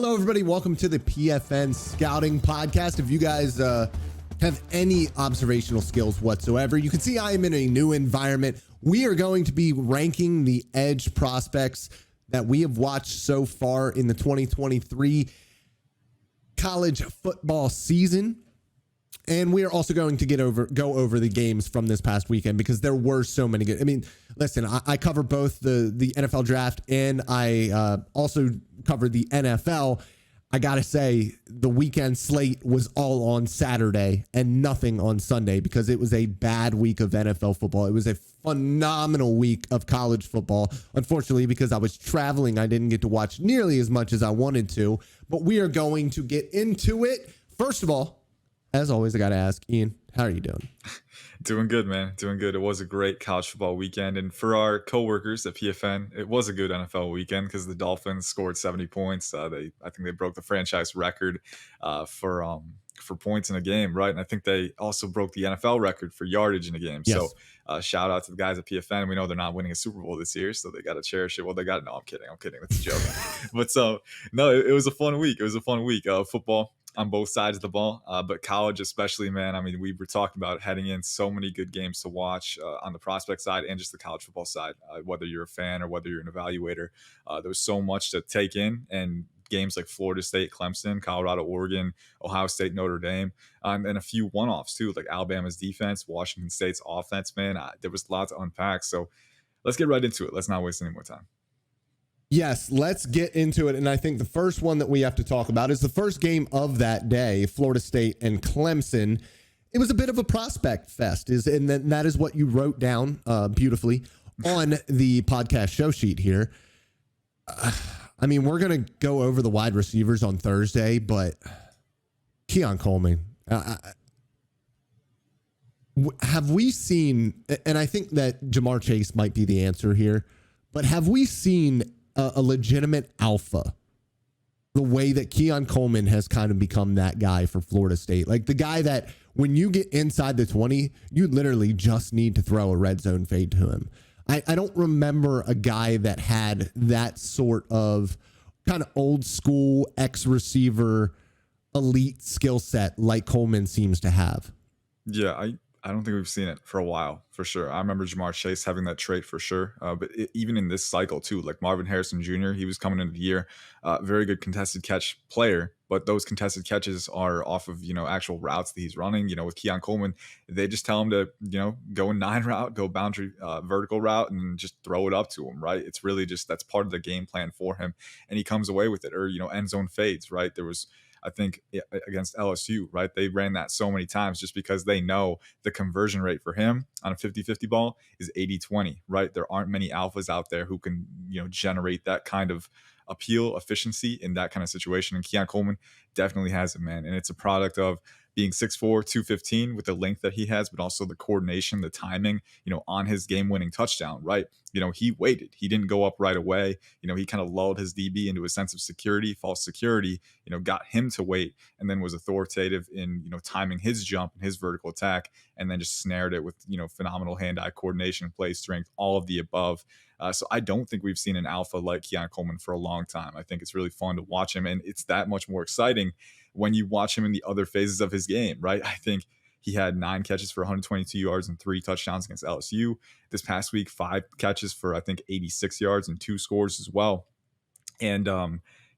Hello, everybody. Welcome to the PFN Scouting Podcast. If you guys have any observational skills whatsoever, you can see I am in a new environment. We are going to be ranking the edge prospects that we have watched so far in the 2023 college football season. And we are also going to go over the games from this past weekend because there were so many good. I mean, listen, I cover both the NFL draft and I also covered the NFL. I got to say, the weekend slate was all on Saturday and nothing on Sunday because it was a bad week of NFL football. It was a phenomenal week of college football. Unfortunately, because I was traveling, I didn't get to watch nearly as much as I wanted to. But we are going to get into it. First of all, as always, I got to ask, Ian, how are you doing? Doing good, man. Doing good. It was a great college football weekend. And for our coworkers at PFN, it was a good NFL weekend because the Dolphins scored 70 points. I think they broke the franchise record for points in a game, right? And I think they also broke the NFL record for yardage in a game. Yes. So shout out to the guys at PFN. We know they're not winning a Super Bowl this year, so they got to cherish it. Well, they got it. No, I'm kidding. That's a joke. But no, it was a fun week. It was a fun week. Football on both sides of the ball, but college especially, man. I mean, we were talking about heading in so many good games to watch on the prospect side and just the college football side, whether you're a fan or whether you're an evaluator. There was so much to take in, and games like Florida State-Clemson, Colorado, Oregon, Ohio State, Notre Dame, and a few one-offs too, like Alabama's defense, Washington State's offense, man. There was a lot to unpack. So let's get right into it. Let's not waste any more time. Yes, let's get into it. And I think the first one that we have to talk about is the first game of that day, Florida State and Clemson. It was a bit of a prospect fest, and that is what you wrote down beautifully on the podcast show sheet here. I mean, we're going to go over the wide receivers on Thursday, but Keon Coleman, have we seen, and I think that Jamar Chase might be the answer here, but have we seen a legitimate alpha the way that Keon Coleman has kind of become that guy for Florida State? Like the guy that when you get inside the 20, you literally just need to throw a red zone fade to him. I don't remember a guy that had that sort of kind of old school ex-receiver elite skill set like Coleman seems to have. Yeah, I don't think we've seen it for a while, for sure. I remember Jamar Chase having that trait for sure. But even in this cycle, too, like Marvin Harrison Jr., he was coming into the year, very good contested catch player. But those contested catches are off of, actual routes that he's running. With Keon Coleman, they just tell him to, go a 9 route, go boundary vertical route and just throw it up to him, right? It's really just that's part of the game plan for him. And he comes away with it. Or, end zone fades, right? There was, I think, against LSU, right? They ran that so many times just because they know the conversion rate for him on a 50-50 ball is 80-20, right? There aren't many alphas out there who can, generate that kind of appeal, efficiency in that kind of situation. And Keon Coleman definitely has it, man. And it's a product of being 6'4", 215 with the length that he has, but also the coordination, the timing, on his game-winning touchdown, right? He waited. He didn't go up right away. He kind of lulled his DB into a sense of security, false security, got him to wait, and then was authoritative in, timing his jump and his vertical attack, and then just snared it with, phenomenal hand-eye coordination, play strength, all of the above. So I don't think we've seen an alpha like Keon Coleman for a long time. I think it's really fun to watch him, and it's that much more exciting when you watch him in the other phases of his game, right? I think he had 9 catches for 122 yards and 3 touchdowns against LSU. This past week, 5 catches for, I think, 86 yards and 2 scores as well. And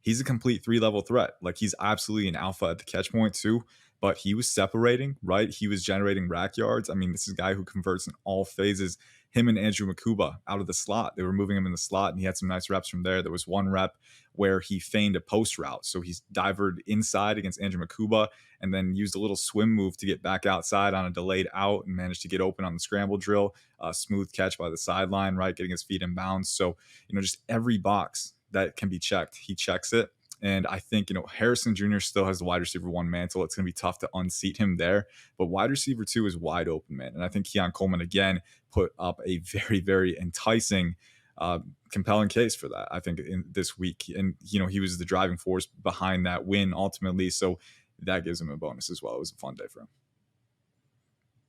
he's a complete 3-level threat. Like, he's absolutely an alpha at the catch point too, but he was separating, right? He was generating rack yards. I mean, this is a guy who converts in all phases. Him and Andrew Makuba out of the slot. They were moving him in the slot, and he had some nice reps from there. There was one rep where he feigned a post route. So he's diverted inside against Andrew Makuba and then used a little swim move to get back outside on a delayed out and managed to get open on the scramble drill. Smooth catch by the sideline, right? Getting his feet in bounds. So, just every box that can be checked, he checks it. And I think, Harrison Jr. still has the wide receiver 1 mantle. It's going to be tough to unseat him there. But wide receiver 2 is wide open, man. And I think Keon Coleman, again, put up a very, very enticing, compelling case for that, I think, in this week. And, he was the driving force behind that win ultimately. So that gives him a bonus as well. It was a fun day for him.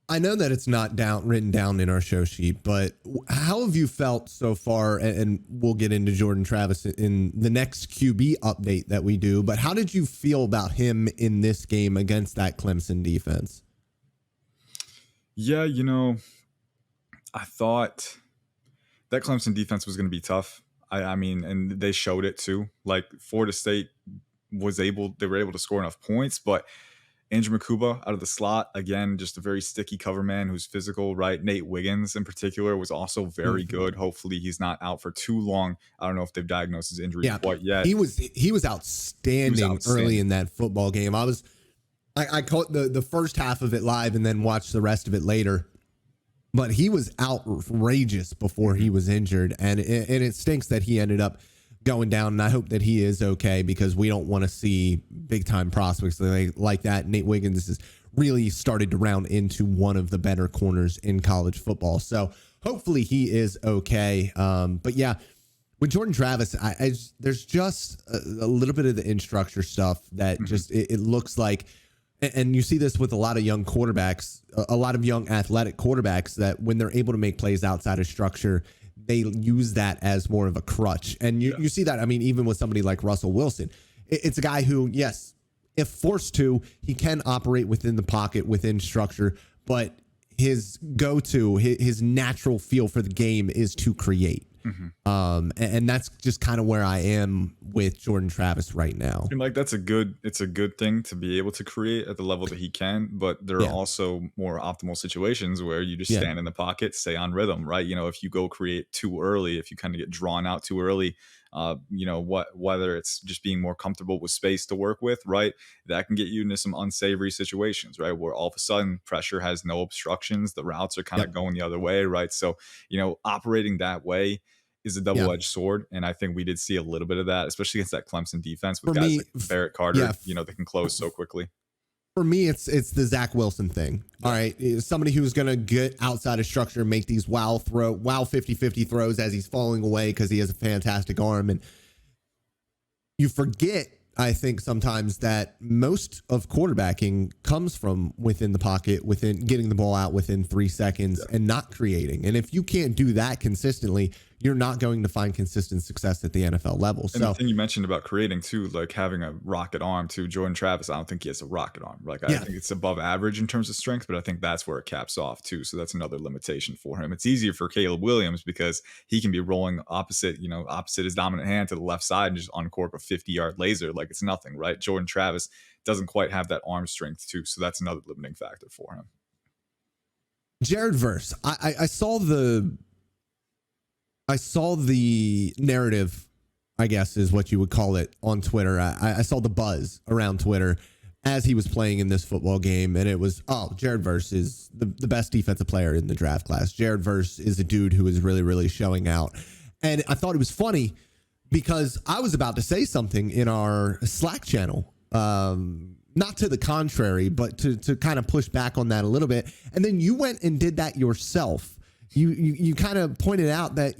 I know that it's not written down in our show sheet, but how have you felt so far? And we'll get into Jordan Travis in the next QB update that we do. But how did you feel about him in this game against that Clemson defense? Yeah, I thought that Clemson defense was going to be tough. I mean, and they showed it too. Like Florida State they were able to score enough points, but Andrew Makuba out of the slot, again, just a very sticky cover man who's physical, right? Nate Wiggins in particular was also very good. Hopefully he's not out for too long. I don't know if they've diagnosed his injury quite yet. He was outstanding early in that football game. I caught the first half of it live and then watched the rest of it later. But he was outrageous before he was injured, and it stinks that he ended up going down, and I hope that he is okay because we don't want to see big-time prospects like that. Nate Wiggins has really started to round into one of the better corners in college football. So hopefully he is okay. But yeah, with Jordan Travis, there's just a little bit of the in-structure stuff that just it looks like, and you see this with a lot of young quarterbacks, a lot of young athletic quarterbacks, that when they're able to make plays outside of structure, they use that as more of a crutch. And you see that, I mean, even with somebody like Russell Wilson, it's a guy who, yes, if forced to, he can operate within the pocket, within structure, but his go-to, his natural feel for the game is to create. And that's just kind of where I am with Jordan Travis right now. And like, it's a good thing to be able to create at the level that he can, but there are also more optimal situations where you just stand in the pocket, stay on rhythm, right? If you go create too early, if you kind of get drawn out too early, whether it's just being more comfortable with space to work with, right? That can get you into some unsavory situations, right? Where all of a sudden pressure has no obstructions. The routes are kind of going the other way, right? So, operating that way is a double-edged sword. And I think we did see a little bit of that, especially against that Clemson defense with guys like Barrett Carter, that can close so quickly. For me, it's the Zach Wilson thing. All right. Somebody who's going to get outside of structure and make these wow 50-50 throws as he's falling away because he has a fantastic arm. And you forget, I think, sometimes that most of quarterbacking comes from within the pocket, within getting the ball out within 3 seconds and not creating. And if you can't do that consistently, you're not going to find consistent success at the NFL level. And the thing you mentioned about creating too, like having a rocket arm too, Jordan Travis, I don't think he has a rocket arm. Like I think it's above average in terms of strength, but I think that's where it caps off too. So that's another limitation for him. It's easier for Caleb Williams because he can be rolling opposite his dominant hand to the left side and just uncork a 50-yard laser like it's nothing, right? Jordan Travis doesn't quite have that arm strength too. So that's another limiting factor for him. Jared Verse, I saw the narrative, I guess is what you would call it, on Twitter. I saw the buzz around Twitter as he was playing in this football game, and it was, Jared Verse is the best defensive player in the draft class. Jared Verse is a dude who is really, really showing out. And I thought it was funny because I was about to say something in our Slack channel, not to the contrary, but to kind of push back on that a little bit. And then you went and did that yourself. You kind of pointed out that,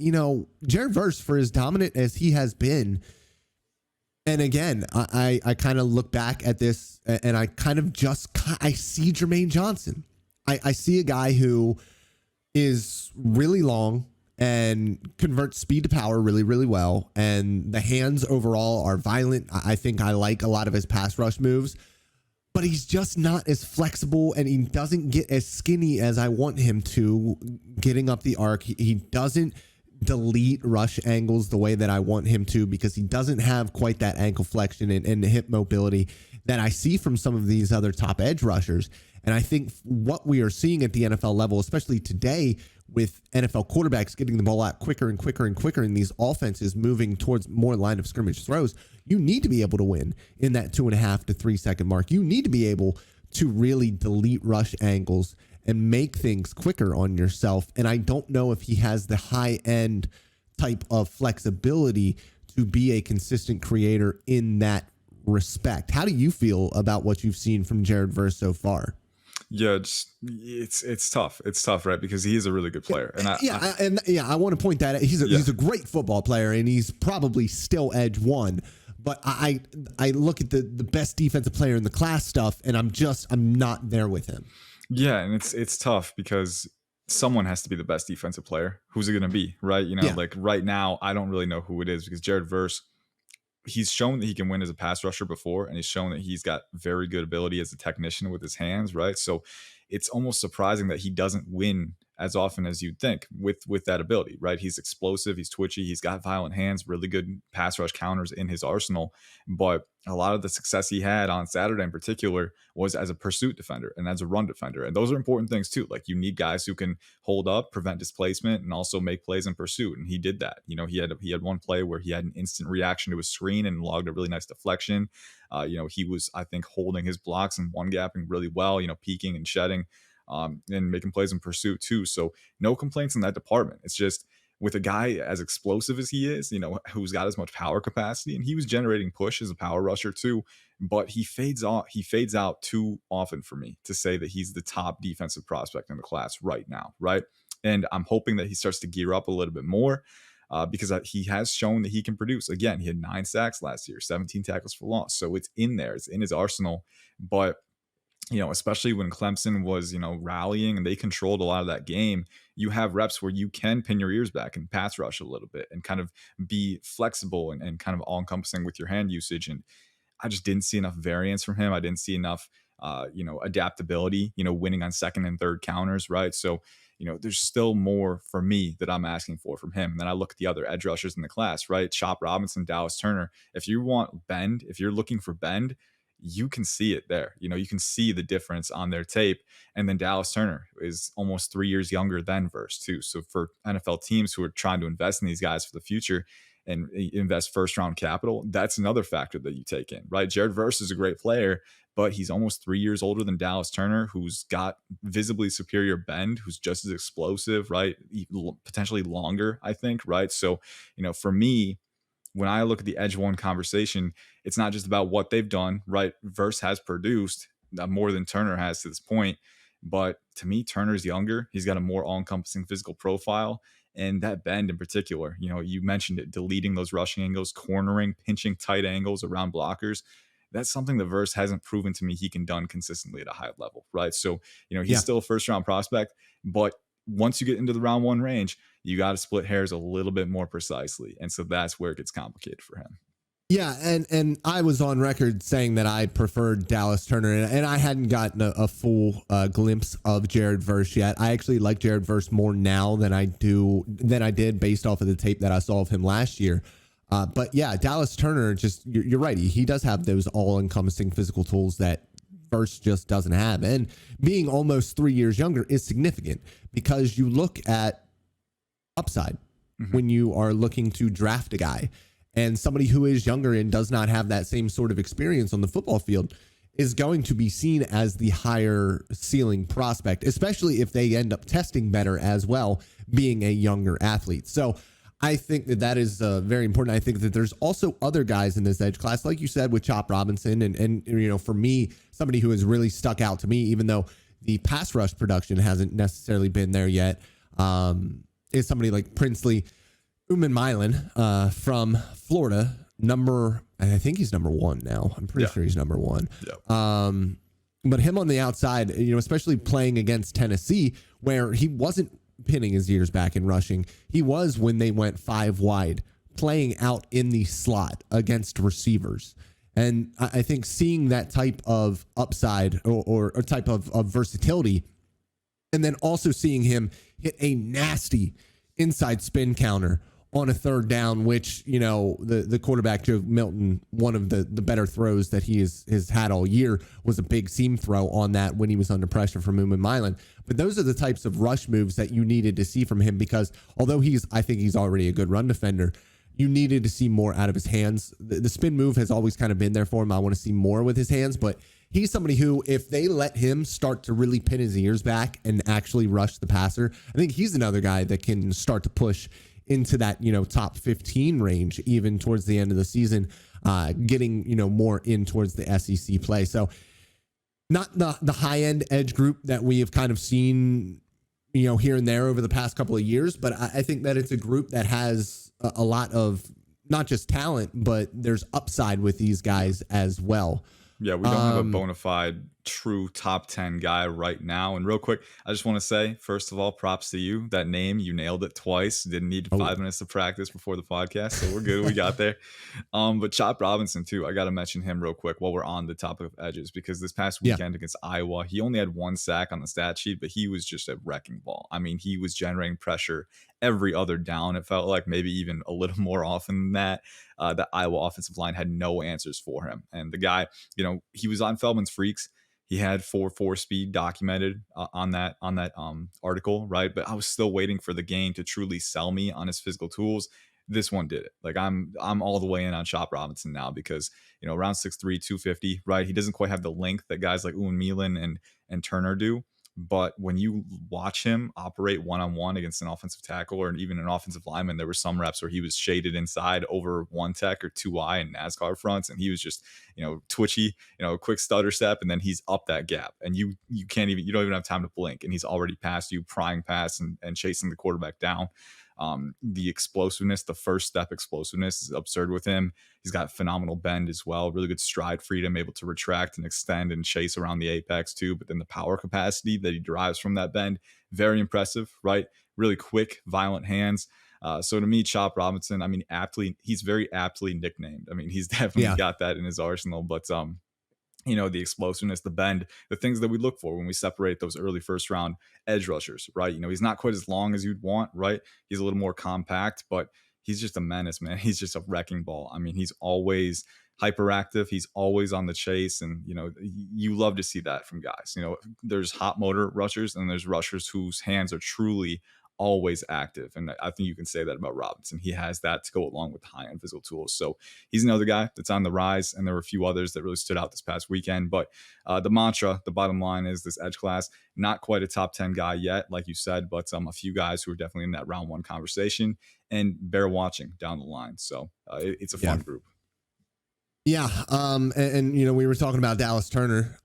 Jared Verse, for as dominant as he has been, and again, I kind of look back at this and I kind of I see Jermaine Johnson. I see a guy who is really long and converts speed to power really, really well. And the hands overall are violent. I think I like a lot of his pass rush moves. But he's just not as flexible, and he doesn't get as skinny as I want him to getting up the arc. He doesn't delete rush angles the way that I want him to because he doesn't have quite that ankle flexion and the hip mobility that I see from some of these other top edge rushers. And I think what we are seeing at the NFL level, especially today with NFL quarterbacks getting the ball out quicker and quicker and quicker and these offenses moving towards more line of scrimmage throws, you need to be able to win in that 2.5 to 3 second mark. You need to be able to really delete rush angles and make things quicker on yourself. And I don't know if he has the high end type of flexibility to be a consistent creator in that respect. How do you feel about what you've seen from Jared Verse so far? Yeah, it's tough. It's tough, right? Because he is a really good player. And I want to point that out. He's a great football player, and he's probably still edge one. But I look at the best defensive player in the class stuff, and I'm not there with him. Yeah, and it's tough because someone has to be the best defensive player. Who's it going to be, right? Yeah. Like right now, I don't really know who it is because Jared Verse, he's shown that he can win as a pass rusher before, and he's shown that he's got very good ability as a technician with his hands, right? So it's almost surprising that he doesn't win as often as you'd think with that ability, right? He's explosive, he's twitchy, he's got violent hands, really good pass rush counters in his arsenal. But a lot of the success he had on Saturday in particular was as a pursuit defender and as a run defender. And those are important things too. Like you need guys who can hold up, prevent displacement, and also make plays in pursuit. And he did that. He had one play where he had an instant reaction to a screen and logged a really nice deflection. He was, I think, holding his blocks and one gapping really well, peeking and shedding, and making plays in pursuit too. So no complaints in that department. It's just with a guy as explosive as he is, who's got as much power capacity, and he was generating push as a power rusher too, but he fades out too often for me to say that he's the top defensive prospect in the class right now, right? And I'm hoping that he starts to gear up a little bit more. Because he has shown that he can produce. Again, he had 9 sacks last year, 17 tackles for loss. So it's in there. It's in his arsenal. But especially when Clemson was, rallying and they controlled a lot of that game, you have reps where you can pin your ears back and pass rush a little bit and kind of be flexible and kind of all encompassing with your hand usage. And I just didn't see enough variance from him. I didn't see enough, adaptability, winning on second and third counters, right? So, there's still more for me that I'm asking for from him. And then I look at the other edge rushers in the class, right? Chop Robinson, Dallas Turner. If you want bend, if you're looking for bend, you can see it there. You can see the difference on their tape. And then Dallas Turner is almost 3 years younger than Verse too. So for NFL teams who are trying to invest in these guys for the future and invest first round capital, that's another factor that you take in, right? Jared Verse is a great player, but he's almost 3 years older than Dallas Turner, who's got visibly superior bend, who's just as explosive, right? Potentially longer, I think, right? So, for me, when I look at the edge one conversation, it's not just about what they've done, right? Verse has produced more than Turner has to this point. But to me, Turner's younger. He's got a more all-encompassing physical profile. And that bend in particular, you mentioned it, deleting those rushing angles, cornering, pinching tight angles around blockers. That's something that Verse hasn't proven to me he can done consistently at a high level, right? So, he's still a first-round prospect, but once you get into the round one range, you got to split hairs a little bit more precisely. And so that's where it gets complicated for him. Yeah, and I was on record saying that I preferred Dallas Turner, and I hadn't gotten a full glimpse of Jared Verse yet. I actually like Jared Verse more now than I did based off of the tape that I saw of him last year. But yeah, Dallas Turner, you're right. He does have those all-encompassing physical tools that Verse just doesn't have. And being almost 3 years younger is significant because you look at upside when you are looking to draft a guy. And somebody who is younger and does not have that same sort of experience on the football field is going to be seen as the higher ceiling prospect, especially if they end up testing better as well, being a younger athlete. So I think that is very important. I think that there's also other guys in this edge class, like you said, with Chop Robinson. And for me, somebody who has really stuck out to me, even though the pass rush production hasn't necessarily been there yet, is somebody like Princely Umanmielen from Florida. I think he's number 1 now. I'm pretty sure he's number 1. Yeah. But him on the outside, especially playing against Tennessee, where he wasn't pinning his ears back and rushing. He was when they went 5 wide, playing out in the slot against receivers. And I think seeing that type of upside or type of versatility, and then also seeing him hit a nasty inside spin counter on a third down, which, the quarterback, Joe Milton, one of the better throws that he has had all year was a big seam throw on that when he was under pressure from Umanmielen. But those are the types of rush moves that you needed to see from him because although I think he's already a good run defender, you needed to see more out of his hands. The spin move has always kind of been there for him. I want to see more with his hands, but he's somebody who, if they let him start to really pin his ears back and actually rush the passer, I think he's another guy that can start to push into that, top 15 range, even towards the end of the season, getting, more in towards the SEC play. So not the high end edge group that we have kind of seen, here and there over the past couple of years. But I think that it's a group that has a lot of not just talent, but there's upside with these guys as well. Yeah, we don't have a bona fide true top 10 guy right now. And real quick, I just want to say, first of all, props to you. That name, you nailed it twice. Didn't need Oh, 5 minutes of practice before the podcast. So we're good. We got there. But Chop Robinson, too. I got to mention him real quick while we're on the topic of edges, because this past yeah. weekend against Iowa, he only had 1 sack on the stat sheet, but he was just a wrecking ball. I mean, he was generating pressure every other down. It felt like maybe even a little more often than that. The Iowa offensive line had no answers for him. And the guy, he was on Feldman's Freaks. He had 4.4 speed documented on that article, right? But I was still waiting for the game to truly sell me on his physical tools. This one did it. Like I'm all the way in on Chop Robinson now, because around 6'3", 250, right? He doesn't quite have the length that guys like Owen Milan and Turner do. But when you watch him operate one-on-one against an offensive tackle or even an offensive lineman, there were some reps where he was shaded inside over one tech or 2-eye in NASCAR fronts, and he was just, twitchy, a quick stutter step, and then he's up that gap, and you don't even have time to blink, and he's already past you, prying past and chasing the quarterback down. The explosiveness, the first step explosiveness is absurd with him. He's got phenomenal bend as well, really good stride freedom, able to retract and extend and chase around the apex too. But then the power capacity that he derives from that bend, very impressive, right? Really quick, violent hands. So to me, Chop Robinson, I mean, he's very aptly nicknamed. I mean, he's definitely got that in his arsenal, but the explosiveness, the bend, the things that we look for when we separate those early first round edge rushers, right? He's not quite as long as you'd want, right? He's a little more compact, but he's just a menace, man. He's just a wrecking ball. I mean, he's always hyperactive. He's always on the chase. And, you love to see that from guys. There's hot motor rushers and there's rushers whose hands are truly always active. And I think you can say that about Robinson. He has that to go along with high-end physical tools. So he's another guy that's on the rise. And there were a few others that really stood out this past weekend. But the bottom line is this edge class, not quite a top 10 guy yet, like you said, but a few guys who are definitely in that round one conversation and bear watching down the line. So it's a fun group. Yeah. And we were talking about Dallas Turner.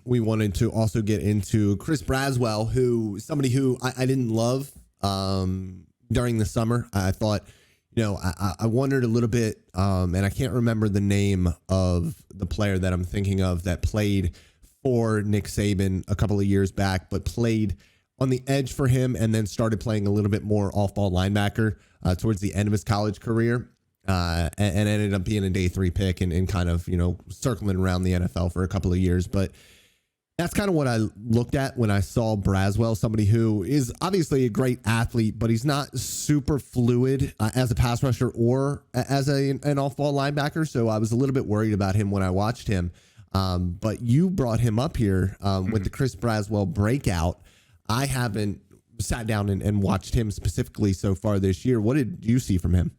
We wanted to also get into Chris Braswell, somebody who I didn't love during the summer. I thought, I wondered a little bit, and I can't remember the name of the player that I'm thinking of that played for Nick Saban a couple of years back, but played on the edge for him and then started playing a little bit more off-ball linebacker towards the end of his college career. And ended up being a day 3 pick and kind of, circling around the NFL for a couple of years. But that's kind of what I looked at when I saw Braswell, somebody who is obviously a great athlete, but he's not super fluid as a pass rusher or as an off-ball linebacker. So I was a little bit worried about him when I watched him. But you brought him up here with the Chris Braswell breakout. I haven't sat down and watched him specifically so far this year. What did you see from him?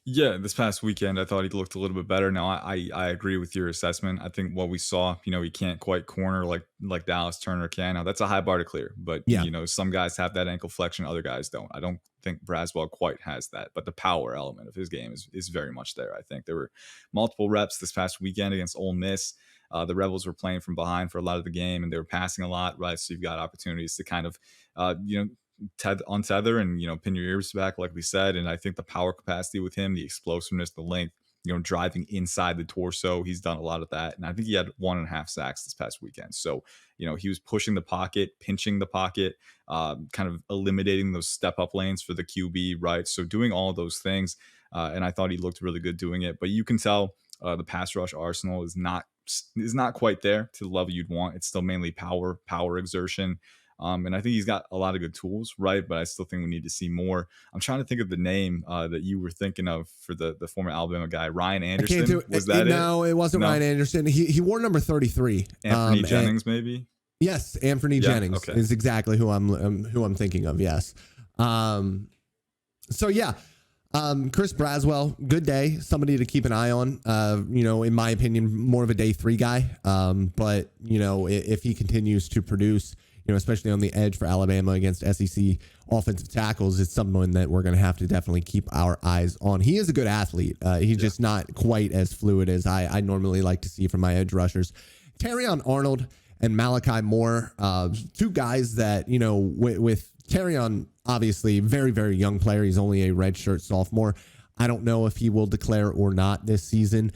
Yeah, this past weekend, I thought he looked a little bit better. Now, I agree with your assessment. I think what we saw, he can't quite corner like Dallas Turner can. Now, that's a high bar to clear. But, some guys have that ankle flexion, other guys don't. I don't think Braswell quite has that. But the power element of his game is very much there, I think. There were multiple reps this past weekend against Ole Miss. The Rebels were playing from behind for a lot of the game, and they were passing a lot, right? So you've got opportunities to kind of, untether and pin your ears back, like we said. And I think the power capacity with him, the explosiveness, the length, driving inside the torso, he's done a lot of that. And I think he had 1.5 sacks this past weekend. So he was pushing the pocket, pinching the pocket, kind of eliminating those step up lanes for the QB, right? So doing all of those things, and I thought he looked really good doing it. But you can tell the pass rush arsenal is not quite there to the level you'd want. It's still mainly power exertion. And I think he's got a lot of good tools, right? But I still think we need to see more. I'm trying to think of the name that you were thinking of for the former Alabama guy, Ryan Anderson. Was that it? No, it wasn't Ryan Anderson. He wore number 33. Anthony Jennings, maybe? Yes, Anthony Jennings is exactly who I'm thinking of, yes. So, yeah. Chris Braswell, good day. Somebody to keep an eye on. In my opinion, more of a day 3 guy. But, if he continues to produce, especially on the edge for Alabama against SEC offensive tackles, it's someone that we're going to have to definitely keep our eyes on. He is a good athlete. He's just not quite as fluid as I normally like to see from my edge rushers. Terrion Arnold and Malachi Moore, 2 guys that, with Terrion, obviously very, very young player. He's only a redshirt sophomore. I don't know if he will declare or not this season.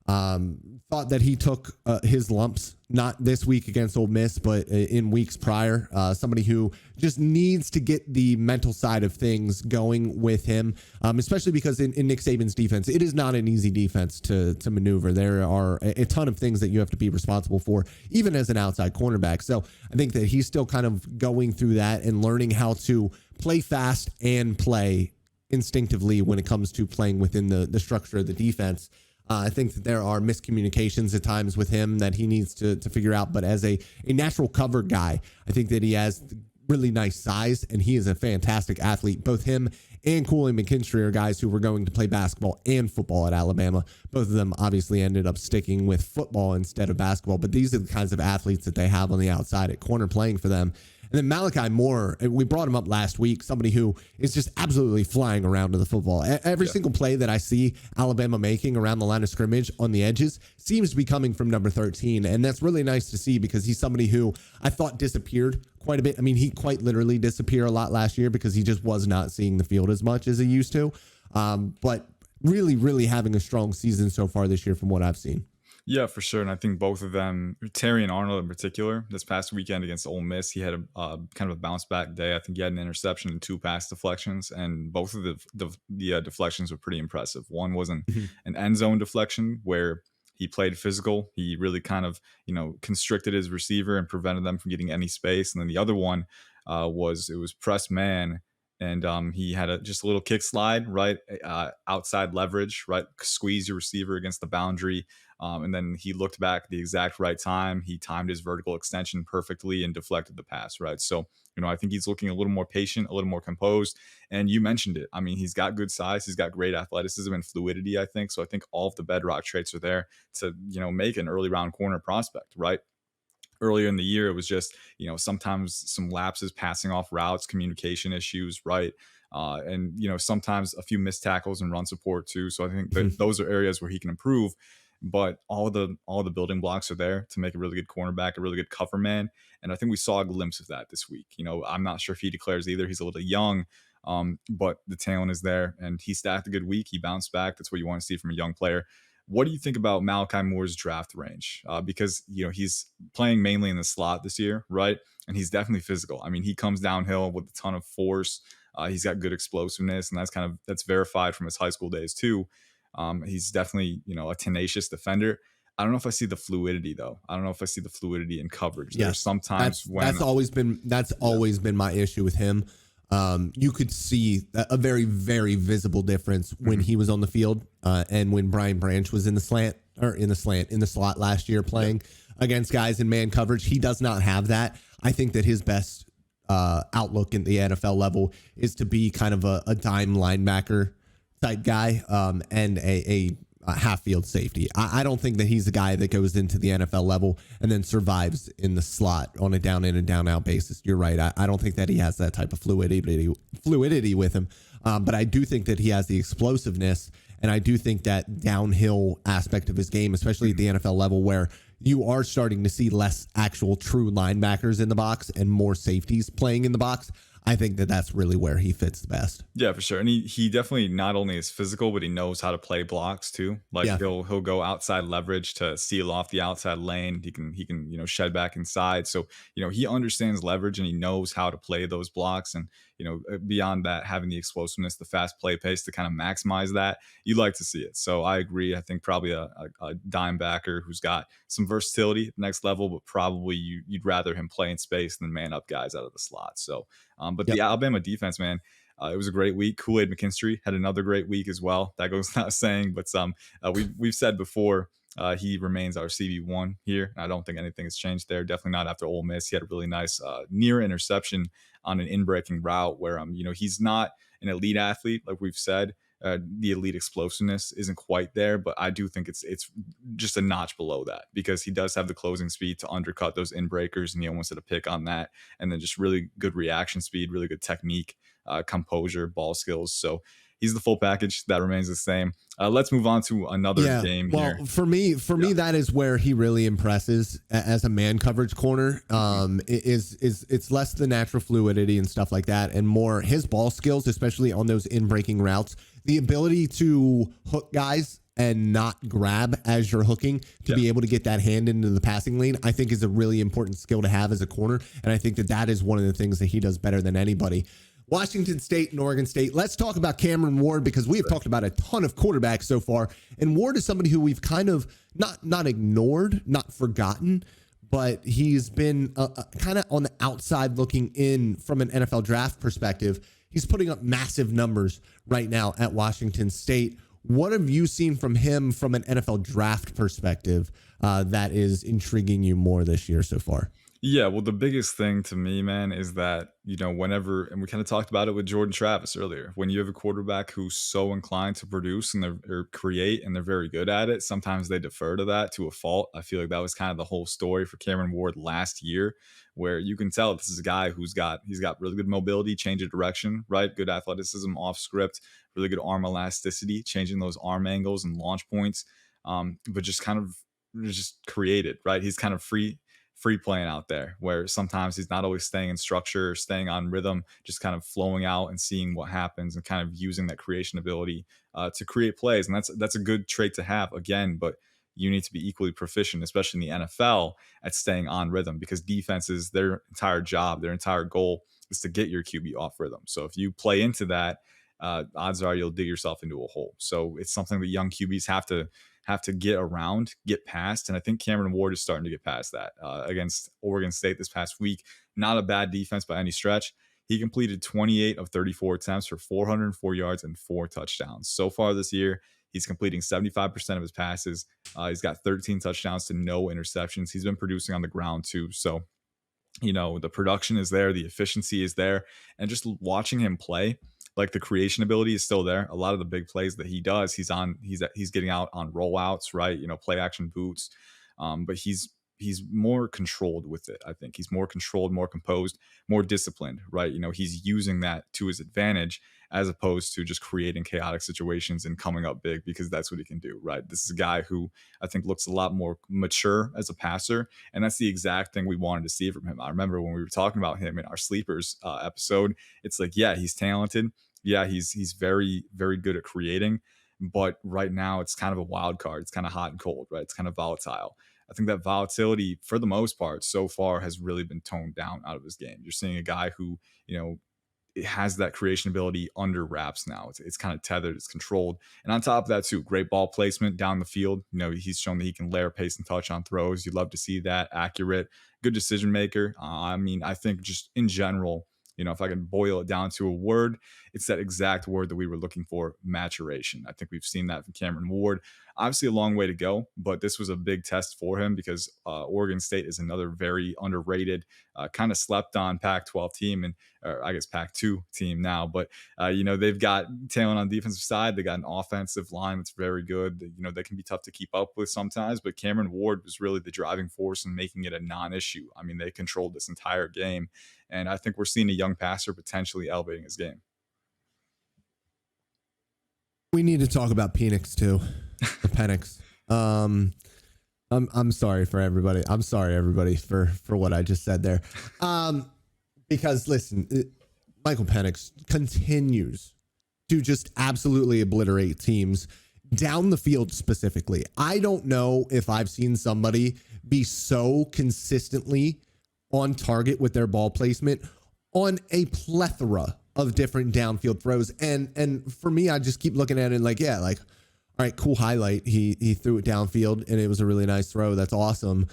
Thought that he took his lumps, not this week against Ole Miss, but in weeks prior. Somebody who just needs to get the mental side of things going with him, especially because in Nick Saban's defense, it is not an easy defense to maneuver. There are a ton of things that you have to be responsible for, even as an outside cornerback. So I think that he's still kind of going through that and learning how to play fast and play instinctively when it comes to playing within the structure of the defense. I think that there are miscommunications at times with him that he needs to figure out. But as a natural cover guy, I think that he has really nice size, and he is a fantastic athlete. Both him and Cooley McKinstry are guys who were going to play basketball and football at Alabama. Both of them obviously ended up sticking with football instead of basketball. But these are the kinds of athletes that they have on the outside at corner playing for them. And then Malachi Moore, we brought him up last week, somebody who is just absolutely flying around to the football. Every single play that I see Alabama making around the line of scrimmage on the edges seems to be coming from number 13. And that's really nice to see because he's somebody who I thought disappeared quite a bit. I mean, he quite literally disappeared a lot last year because he just was not seeing the field as much as he used to. But really, really having a strong season so far this year from what I've seen. Yeah, for sure. And I think both of them, Terry and Arnold in particular, this past weekend against Ole Miss, he had a kind of a bounce back day. I think he had an interception and 2 pass deflections, and both of the deflections were pretty impressive. One was an end zone deflection where he played physical. He really kind of, constricted his receiver and prevented them from getting any space. And then the other one was press man. And he had just a little kick slide, right? Outside leverage, right? Squeeze your receiver against the boundary. And then he looked back at the exact right time. He timed his vertical extension perfectly and deflected the pass, right? So, I think he's looking a little more patient, a little more composed. And you mentioned it. I mean, he's got good size. He's got great athleticism and fluidity, I think. So I think all of the bedrock traits are there to, make an early round corner prospect, right? Earlier in the year, it was just, sometimes some lapses, passing off routes, communication issues, right? And, sometimes a few missed tackles and run support too. So I think that those are areas where he can improve. But all the building blocks are there to make a really good cornerback, a really good cover man. And I think we saw a glimpse of that this week. I'm not sure if he declares either. He's a little young, but the talent is there. And he stacked a good week. He bounced back. That's what you want to see from a young player. What do you think about Malachi Moore's draft range? Because, he's playing mainly in the slot this year, right? And he's definitely physical. I mean, he comes downhill with a ton of force. He's got good explosiveness, and that's verified from his high school days too. He's definitely, a tenacious defender. I don't know if I see the fluidity though. I don't know if I see the fluidity in coverage. Yes, there's sometimes that's always been my issue with him. You could see a very, very visible difference when he was on the field and when Brian Branch was in the slot last year playing against guys in man coverage. He does not have that. I think that his best outlook in the NFL level is to be kind of a dime linebacker type guy and a half field safety. I don't think that he's the guy that goes into the NFL level and then survives in the slot on a down in and down out basis. You're right. I don't think that he has that type of fluidity with him. But I do think that he has the explosiveness, and I do think that downhill aspect of his game, especially at the NFL level, where you are starting to see less actual true linebackers in the box and more safeties playing in the box. I think that that's really where he fits the best. Yeah, for sure. And he definitely not only is physical, but he knows how to play blocks too. Like he'll go outside leverage to seal off the outside lane. He can shed back inside. So, he understands leverage and he knows how to play those blocks. And, beyond that, having the explosiveness, the fast play pace to kind of maximize that, you like to see it. So I agree. I think probably a dime backer who's got some versatility at the next level, but probably you'd rather him play in space than man up guys out of the slot. So, but the Alabama defense, man, it was a great week. Kool-Aid McKinstry had another great week as well. That goes without saying, but we've said before, he remains our CB1 here. I don't think anything has changed there. Definitely not after Ole Miss. He had a really nice near interception on an in-breaking route where, he's not an elite athlete, like we've said. The elite explosiveness isn't quite there, but I do think it's just a notch below that because he does have the closing speed to undercut those in breakers, and he almost had a pick on that. And then just really good reaction speed, really good technique, composure, ball skills. So he's the full package. That remains the same. Let's move on to another game here. Well, for me, that is where he really impresses as a man coverage corner. It's less the natural fluidity and stuff like that, and more his ball skills, especially on those in breaking routes. The ability to hook guys and not grab as you're hooking to be able to get that hand into the passing lane, I think is a really important skill to have as a corner. And I think that that is one of the things that he does better than anybody. Washington State and Oregon State. Let's talk about Cameron Ward, because we have talked about a ton of quarterbacks so far. And Ward is somebody who we've kind of not ignored, not forgotten, but he's been kind of on the outside looking in from an NFL draft perspective. He's putting up massive numbers right now at Washington State. What have you seen from him from an NFL draft perspective that is intriguing you more this year so far? Yeah, well, the biggest thing to me, man, is that, whenever, and we kind of talked about it with Jordan Travis earlier, when you have a quarterback who's so inclined to produce and or create, and they're very good at it, sometimes they defer to that to a fault. I feel like that was kind of the whole story for Cameron Ward last year, where you can tell this is a guy he's got really good mobility, change of direction, right? Good athleticism off script, really good arm elasticity, changing those arm angles and launch points, but just created, right? He's kind of free playing out there, where sometimes he's not always staying in structure or staying on rhythm, just kind of flowing out and seeing what happens and kind of using that creation ability to create plays. And that's a good trait to have, again, but you need to be equally proficient, especially in the NFL, at staying on rhythm, because defenses, their entire job, their entire goal is to get your QB off rhythm. So if you play into that, odds are you'll dig yourself into a hole. So it's something that young QBs have to get around, get past. And I think Cameron Ward is starting to get past that against Oregon State this past week. Not a bad defense by any stretch. He completed 28 of 34 attempts for 404 yards and 4 touchdowns. So far this year, he's completing 75% of his passes. He's got 13 touchdowns to no interceptions. He's been producing on the ground too. So, the production is there, the efficiency is there, and just watching him play, like, the creation ability is still there. A lot of the big plays that he does, he's getting out on rollouts, right? Play action boots. But he's more controlled with it. I think he's more controlled, more composed, more disciplined, right? He's using that to his advantage, as opposed to just creating chaotic situations and coming up big, because that's what he can do, right? This is a guy who I think looks a lot more mature as a passer, and that's the exact thing we wanted to see from him. I remember when we were talking about him in our sleepers episode, it's like, yeah, he's talented. Yeah, he's very, very good at creating, but right now it's kind of a wild card. It's kind of hot and cold, right? It's kind of volatile. I think that volatility, for the most part, so far has really been toned down out of his game. You're seeing a guy who, it has that creation ability under wraps now. It's kind of tethered, it's controlled. And on top of that too, great ball placement down the field. He's shown that he can layer pace and touch on throws. You'd love to see that. Accurate, good decision maker. I think just in general, if I can boil it down to a word, it's that exact word that we were looking for: maturation. I think we've seen that from Cameron Ward. Obviously a long way to go, but this was a big test for him, because Oregon State is another very underrated, kind of slept on Pac-12 team, and I guess Pac-2 team now. But, they've got talent on the defensive side. They got an offensive line that's very good. They can be tough to keep up with sometimes, but Cameron Ward was really the driving force in making it a non-issue. I mean, they controlled this entire game, and I think we're seeing a young passer potentially elevating his game. We need to talk about Penix too. The Penix. I'm sorry for everybody. I'm sorry, everybody, for what I just said there. Because listen, Michael Penix continues to just absolutely obliterate teams down the field specifically. I don't know if I've seen somebody be so consistently on target with their ball placement on a plethora of different downfield throws. And for me, I just keep looking at it like, yeah, like, all right, cool highlight. He threw it downfield and it was a really nice throw. That's awesome.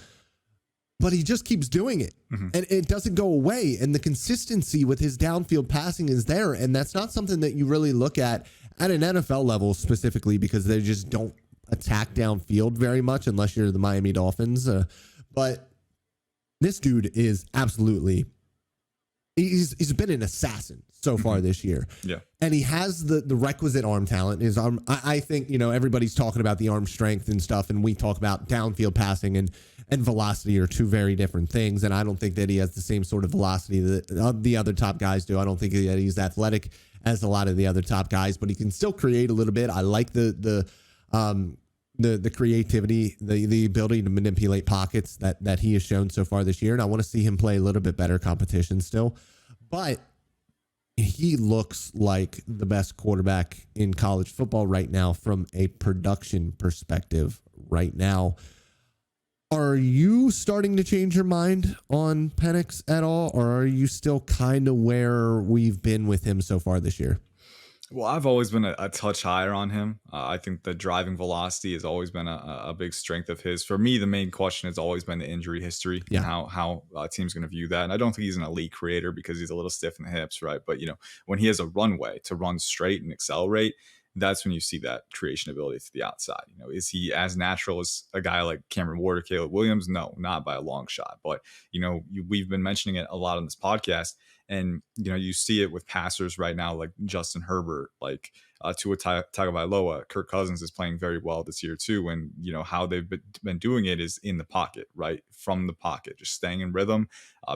But he just keeps doing it, and it doesn't go away. And the consistency with his downfield passing is there. And that's not something that you really look at an NFL level specifically, because they just don't attack downfield very much unless you're the Miami Dolphins. But this dude is absolutely, he's been an assassin so far this year. Yeah. And he has the requisite arm talent. His arm, I think, everybody's talking about the arm strength and stuff, and we talk about downfield passing and velocity are two very different things. And I don't think that he has the same sort of velocity that the other top guys do. I don't think that he's athletic as a lot of the other top guys, but he can still create a little bit. I like the creativity, the ability to manipulate pockets that he has shown so far this year. And I want to see him play a little bit better competition still. But he looks like the best quarterback in college football right now from a production perspective right now. Are you starting to change your mind on Penix at all, or are you still kind of where we've been with him so far this year? Well, I've always been a touch higher on him. I think the driving velocity has always been a big strength of his. For me, the main question has always been the injury history and Yeah. how teams going to view that. And I don't think he's an elite creator because he's a little stiff in the hips, right? But when he has a runway to run straight and accelerate, that's when you see that creation ability to the outside. Is he as natural as a guy like Cameron Ward or Caleb Williams? No, not by a long shot. But we've been mentioning it a lot on this podcast. And you see it with passers right now, like Justin Herbert, like Tua Tagovailoa. Kirk Cousins is playing very well this year too, and how they've been doing it is in the pocket, right from the pocket, just staying in rhythm,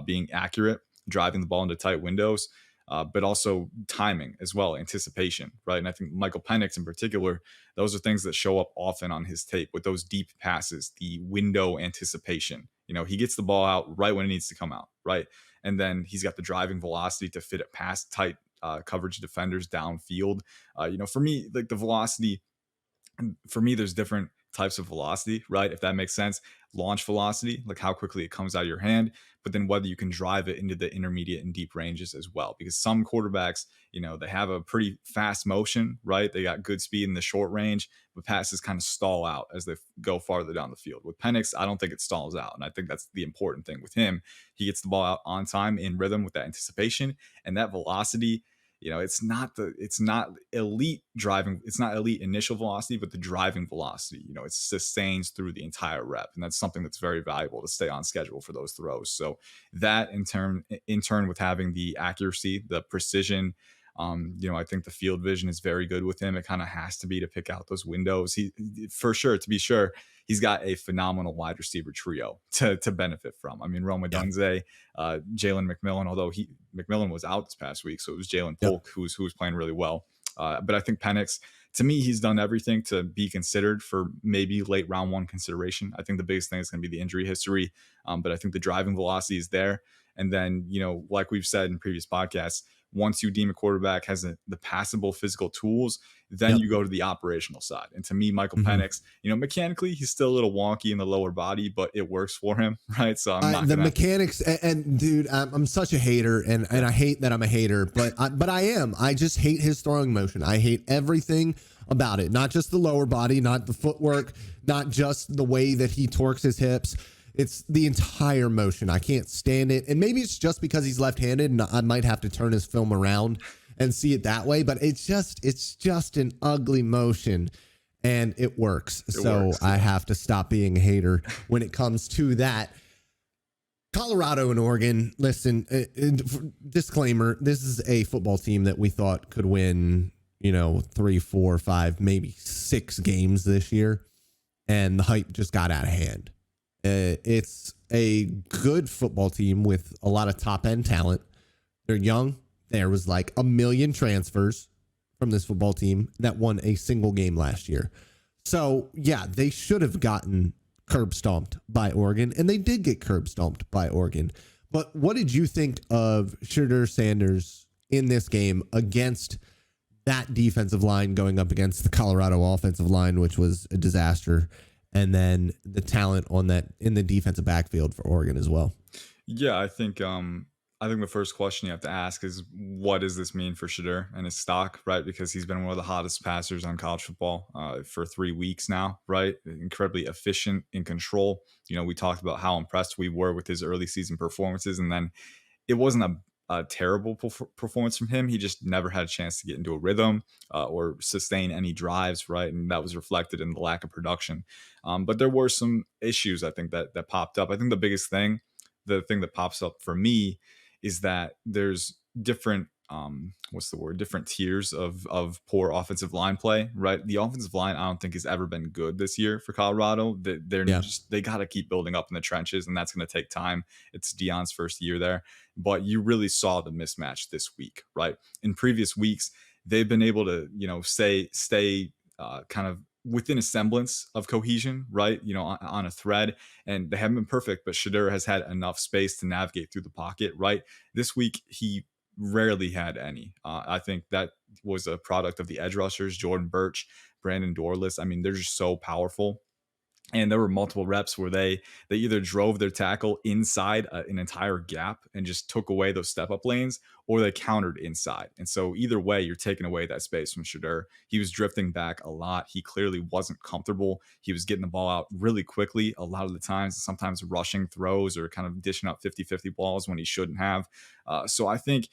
being accurate, driving the ball into tight windows, but also timing as well, anticipation, right? And I think Michael Penix in particular, those are things that show up often on his tape with those deep passes, the window anticipation. He gets the ball out right when it needs to come out, right? And then he's got the driving velocity to fit it past tight coverage defenders downfield. For me, like the velocity, for me, there's different types of velocity, right? If that makes sense. Launch velocity, like how quickly it comes out of your hand, but then whether you can drive it into the intermediate and deep ranges as well. Because some quarterbacks, they have a pretty fast motion, right? They got good speed in the short range, but passes kind of stall out as they go farther down the field. With Penix, I don't think it stalls out. And I think that's the important thing with him. He gets the ball out on time in rhythm with that anticipation and that velocity. It's not elite driving. It's not elite initial velocity, but the driving velocity, it sustains through the entire rep. And that's something that's very valuable to stay on schedule for those throws. So that in turn with having the accuracy, the precision, I think the field vision is very good with him. It kind of has to be to pick out those windows. To be sure, he's got a phenomenal wide receiver trio to benefit from. I mean, Rome Odunze, Jalen McMillan, although McMillan was out this past week, so it was Jalen Polk who was playing really well. But I think Penix, to me, he's done everything to be considered for maybe late round one consideration. I think the biggest thing is going to be the injury history, but I think the driving velocity is there. And then, like we've said in previous podcasts, once you deem a quarterback has the passable physical tools, then you go to the operational side. And to me, Michael Penix, mechanically, he's still a little wonky in the lower body, but it works for him, right? So I'm not the mechanics. And dude, I'm such a hater, and I hate that I'm a hater, but I am. I just hate his throwing motion. I hate everything about it, not just the lower body, not the footwork, not just the way that he torques his hips. It's the entire motion. I can't stand it. And maybe it's just because he's left-handed and I might have to turn his film around and see it that way. But it's just an ugly motion and it works. I have to stop being a hater when it comes to that. Colorado and Oregon, listen, disclaimer, this is a football team that we thought could win, 3, 4, 5, maybe 6 games this year. And the hype just got out of hand. It's a good football team with a lot of top-end talent. They're young. There was like 1 million transfers from this football team that won a single game last year. So, yeah, they should have gotten curb stomped by Oregon, and they did get curb stomped by Oregon. But what did you think of Shedeur Sanders in this game against that defensive line going up against the Colorado offensive line, which was a disaster? And then the talent on that in the defensive backfield for Oregon as well. Yeah, I think the first question you have to ask is, what does this mean for Shedeur and his stock, right? Because he's been one of the hottest passers on college football for 3 weeks now, right? Incredibly efficient in control. We talked about how impressed we were with his early season performances, and then it wasn't a terrible performance from him. He just never had a chance to get into a rhythm or sustain any drives, right? And that was reflected in the lack of production. But there were some issues, I think, that popped up. I think the biggest thing, the thing that pops up for me is that there's different different tiers of poor offensive line play, right? The offensive line, I don't think has ever been good this year for Colorado. They got to keep building up in the trenches, and that's going to take time. It's Deion's first year there, but you really saw the mismatch this week, right? In previous weeks, they've been able to, stay kind of within a semblance of cohesion, right? On a thread, and they haven't been perfect, but Shedeur has had enough space to navigate through the pocket, right? This week, he rarely had any. I think that was a product of the edge rushers, Jordan Birch, Brandon Dorless. I mean, they're just so powerful. And there were multiple reps where they either drove their tackle inside an entire gap and just took away those step up lanes, or they countered inside. And so either way, you're taking away that space from Shedeur. He was drifting back a lot. He clearly wasn't comfortable. He was getting the ball out really quickly a lot of the times, sometimes rushing throws or kind of dishing up 50-50 balls when he shouldn't have. So I think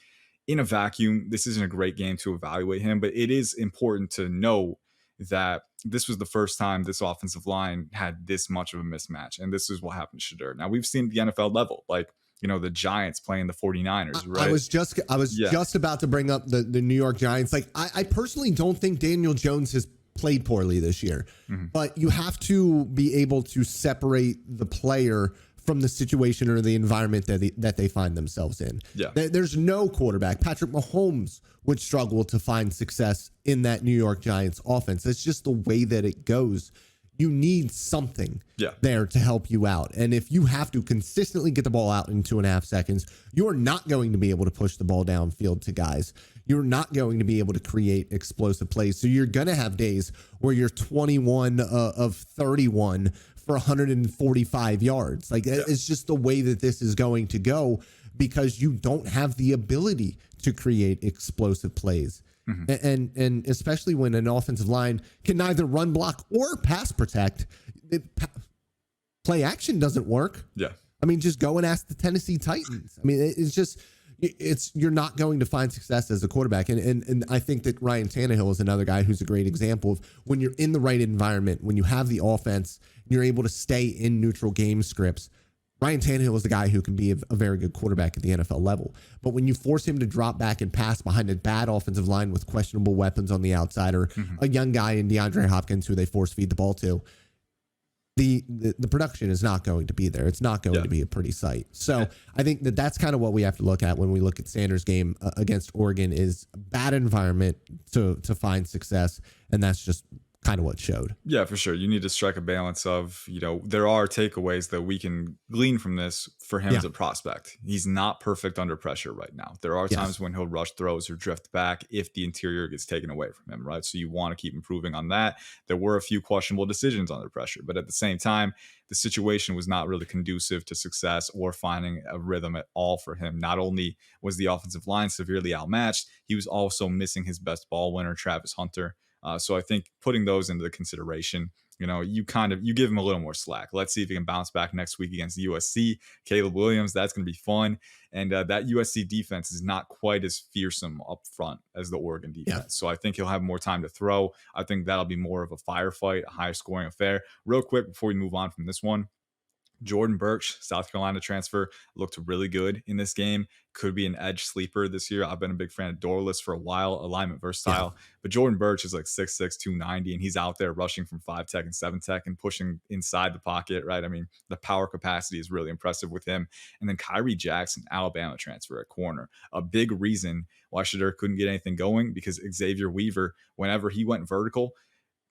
in a vacuum, this isn't a great game to evaluate him, but it is important to know that this was the first time this offensive line had this much of a mismatch. And this is what happened to Shedeur. Now, we've seen the NFL level, like, the Giants playing the 49ers, right? I was just about to bring up the New York Giants. Like, I personally don't think Daniel Jones has played poorly this year, but you have to be able to separate the player from the situation or the environment that they find themselves in. Yeah. There's no quarterback. Patrick Mahomes would struggle to find success in that New York Giants offense. It's just the way that it goes. You need something there to help you out. And if you have to consistently get the ball out in 2.5 seconds, you're not going to be able to push the ball downfield to guys. You're not going to be able to create explosive plays. So you're going to have days where you're 21 of 31 for 145 yards. Like, it's just the way that this is going to go, because you don't have the ability to create explosive plays. And especially when an offensive line can neither run block or pass protect, play action doesn't work. Yeah. I mean, just go and ask the Tennessee Titans. I mean, you're not going to find success as a quarterback. And I think that Ryan Tannehill is another guy who's a great example of when you're in the right environment, when you have the offense, you're able to stay in neutral game scripts. Ryan Tannehill is the guy who can be a very good quarterback at the NFL level. But when you force him to drop back and pass behind a bad offensive line with questionable weapons on the outside, or a young guy in DeAndre Hopkins who they force feed the ball to, the production is not going to be there. It's not going to be a pretty sight. So I think that's kind of what we have to look at when we look at Sanders' game against Oregon, is a bad environment to find success. And that's just kind of what showed. Yeah, for sure. You need to strike a balance of, there are takeaways that we can glean from this for him as a prospect. He's not perfect under pressure right now. There are times when he'll rush throws or drift back if the interior gets taken away from him, right? So you want to keep improving on that. There were a few questionable decisions under pressure, but at the same time, the situation was not really conducive to success or finding a rhythm at all for him. Not only was the offensive line severely outmatched, he was also missing his best ball winner, Travis Hunter. So I think putting those into the consideration, you give him a little more slack. Let's see if he can bounce back next week against USC. Caleb Williams, that's going to be fun. And that USC defense is not quite as fearsome up front as the Oregon defense. Yeah. So I think he'll have more time to throw. I think that'll be more of a firefight, a higher scoring affair. Real quick before we move on from this one, Jordan Birch, South Carolina transfer, looked really good in this game. Could be an edge sleeper this year. I've been a big fan of Dorless for a while, alignment versatile. But Jordan Birch is like 6'6", 290, and he's out there rushing from 5 tech and 7 tech and pushing inside the pocket, right? I mean, the power capacity is really impressive with him. And then Kyrie Jackson, Alabama transfer at corner. A big reason why Shedeur couldn't get anything going, because Xavier Weaver, whenever he went vertical,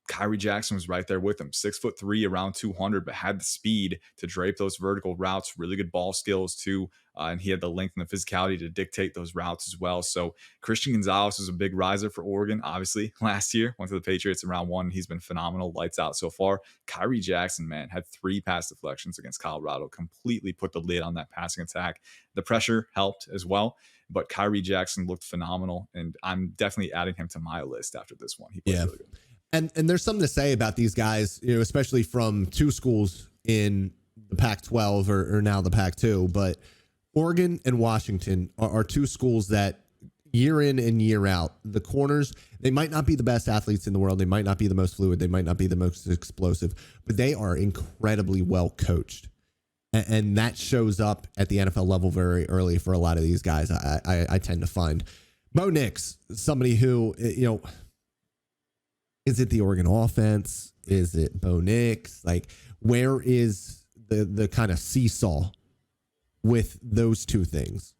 Kyrie Jackson was right there with him, 6'3", around 200, but had the speed to drape those vertical routes, really good ball skills too. And he had the length and the physicality to dictate those routes as well. So Christian Gonzalez was a big riser for Oregon, obviously, last year. Went to the Patriots in round 1. He's been phenomenal, lights out so far. Kyrie Jackson, man, had 3 pass deflections against Colorado, completely put the lid on that passing attack. The pressure helped as well, but Kyrie Jackson looked phenomenal, and I'm definitely adding him to my list after this one. He played really good. And there's something to say about these guys, especially from 2 schools in the Pac-12 or now the Pac-2. But Oregon and Washington are 2 schools that year in and year out, the corners, they might not be the best athletes in the world. They might not be the most fluid. They might not be the most explosive, but they are incredibly well coached. And that shows up at the NFL level very early for a lot of these guys. I tend to find Bo Nix, somebody who, is it the Oregon offense? Is it Bo Nix? Like, where is the kind of seesaw with those 2 things?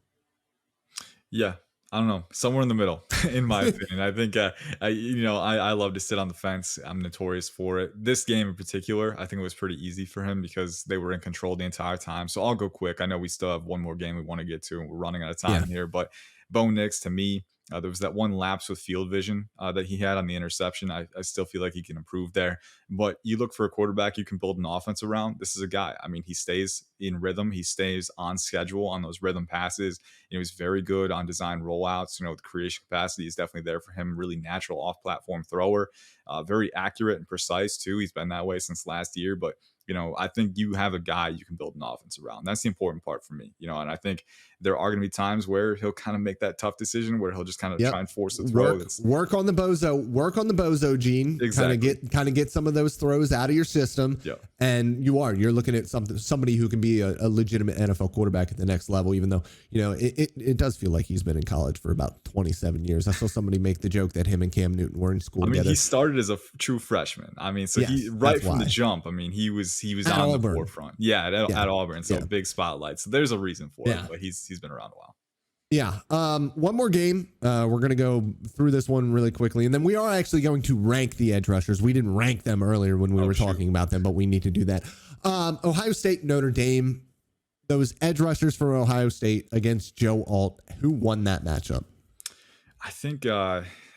Yeah, I don't know. Somewhere in the middle, in my opinion. I think, I love to sit on the fence. I'm notorious for it. This game in particular, I think it was pretty easy for him because they were in control the entire time. So I'll go quick. I know we still have one more game we want to get to, and we're running out of time here. But Bo Nix, to me, there was that one lapse with field vision that he had on the interception. I still feel like he can improve there. But you look for a quarterback you can build an offense around. This is a guy. I mean, he stays in rhythm. He stays on schedule on those rhythm passes. He's very good on design rollouts. The creation capacity is definitely there for him. Really natural off-platform thrower. Very accurate and precise, too. He's been that way since last year. But I think you have a guy you can build an offense around. That's the important part for me, and I think there are going to be times where he'll kind of make that tough decision where he'll just kind of try and force the throw. Work on the bozo gene. Exactly. Kind of get some of those throws out of your system. Yep. And you're looking at somebody who can be a legitimate NFL quarterback at the next level, even though, it does feel like he's been in college for about 27 years. I saw somebody make the joke that him and Cam Newton were in school together. He started as a true freshman. He right from the jump. He was at on Auburn. The forefront. At Auburn. So big spotlight. So there's a reason for it, but he's been around a while. Yeah. One more game. We're going to go through this one really quickly. And then we are actually going to rank the edge rushers. We didn't rank them earlier when we were talking about them, but we need to do that. Ohio State, Notre Dame, those edge rushers for Ohio State against Joe Alt. Who won that matchup? I think,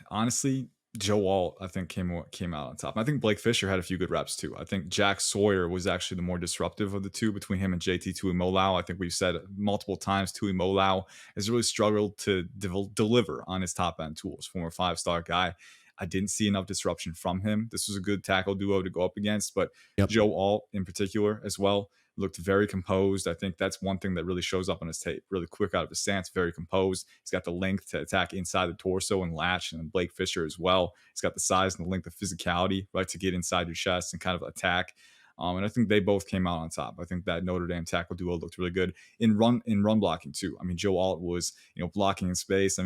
honestly, Joe Alt, I think, came out on top. I think Blake Fisher had a few good reps too. I think Jack Sawyer was actually the more disruptive of the two between him and JT Tuimoloau. I think we've said multiple times Tuimoloau has really struggled to deliver on his top end tools. Former 5-star guy. I didn't see enough disruption from him. This was a good tackle duo to go up against, but Joe Alt in particular as well looked very composed. I think that's one thing that really shows up on his tape. Really quick out of his stance, very composed. He's got the length to attack inside the torso and latch, and then Blake Fisher as well. He's got the size and the length of physicality, right, to get inside your chest and kind of attack. And I think they both came out on top. I think that Notre Dame tackle duo looked really good in run blocking too. Joe Alt was, blocking in space.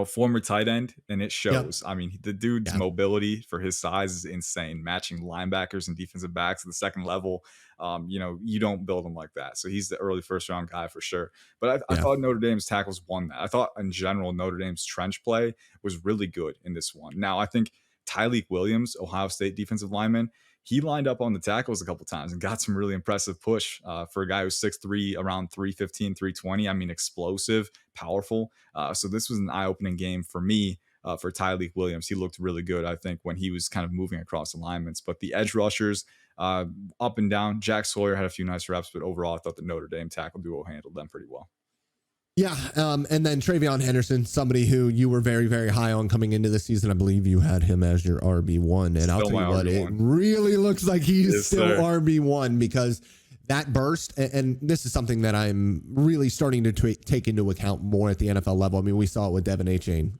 Former tight end, and it shows. Yep. The dude's mobility for his size is insane, matching linebackers and defensive backs at the second level. You don't build him like that. So he's the early first round guy for sure. But I thought Notre Dame's tackles won that. I thought in general, Notre Dame's trench play was really good in this one. Now, I think Tyleik Williams, Ohio State defensive lineman, he lined up on the tackles a couple times and got some really impressive push for a guy who's 6'3", around 315, 320. Explosive, powerful. So this was an eye-opening game for me for Tyleik Williams. He looked really good, I think, when he was kind of moving across alignments. But the edge rushers, up and down, Jack Sawyer had a few nice reps, but overall I thought the Notre Dame tackle duo handled them pretty well. Yeah, and then Travion Henderson, somebody who you were very, very high on coming into the season. I believe you had him as your RB1. And I'll tell you what, it really looks like he's still RB1 because that burst, and this is something that I'm really starting to take into account more at the NFL level. We saw it with Devin Achane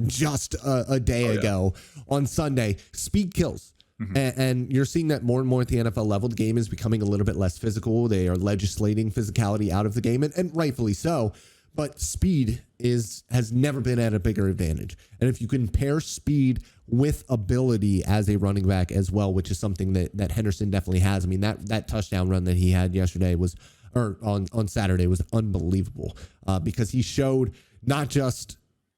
just a day ago on Sunday. Speed kills. Mm-hmm. And you're seeing that more and more at the NFL level. The game is becoming a little bit less physical. They are legislating physicality out of the game, and rightfully so. But speed has never been at a bigger advantage. And if you can pair speed with ability as a running back as well, which is something that Henderson definitely has. That touchdown run that he had on Saturday was unbelievable because he showed not just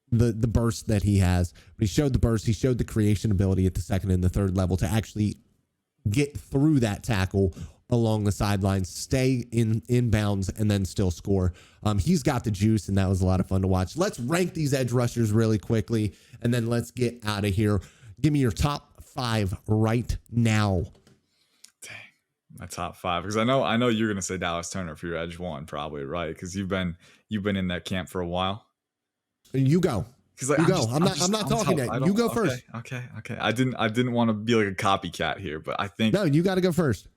the burst that he has, but he showed the burst. He showed the creation ability at the second and the third level to actually get through that tackle along the sidelines, stay in bounds, and then still score. He's got the juice, and that was a lot of fun to watch. Let's rank these edge rushers really quickly, and then let's get out of here. Give me your top 5 right now. Dang, my top 5, because I know you're gonna say Dallas Turner for your edge one, probably, right? Because you've been in that camp for a while. You go. I'm not talking yet. You go first. Okay. I didn't want to be like a copycat here, but I think you got to go first.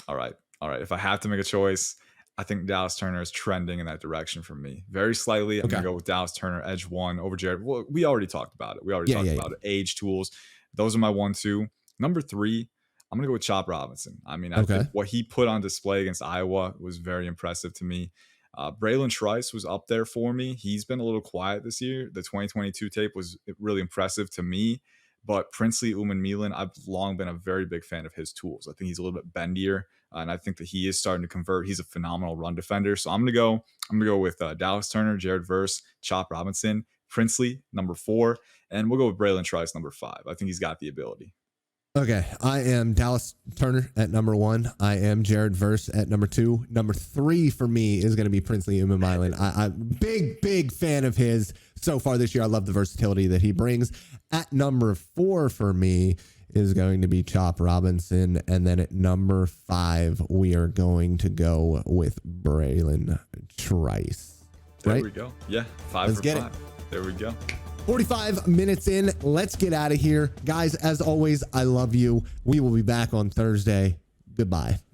All right. If I have to make a choice, I think Dallas Turner is trending in that direction for me. Very slightly. I'm going to go with Dallas Turner, edge 1 over Jared. Well, we already talked about it. About it. Age, tools. Those are my 1, 2. Number 3, I'm going to go with Chop Robinson. I think what he put on display against Iowa was very impressive to me. Braylon Trice was up there for me. He's been a little quiet this year. The 2022 tape was really impressive to me. But Princely Umanmielen, I've long been a very big fan of his tools. I think he's a little bit bendier, and I think that he is starting to convert. He's a phenomenal run defender. So I'm gonna go with Dallas Turner, Jared Verse, Chop Robinson, Princely number 4, and we'll go with Braylon Trice number 5. I think he's got the ability. Okay, I am Dallas Turner at number 1. I am Jared Verse at number 2. Number 3 for me is going to be Princely Umahilan. I'm big fan of his so far this year. I love the versatility that he brings. At number 4 for me is going to be Chop Robinson. And then at number 5, we are going to go with Braylon Trice. There right? we go. Yeah, 5 Let's for get 5. There we go. 45 minutes in. Let's get out of here. Guys, as always, I love you. We will be back on Thursday. Goodbye.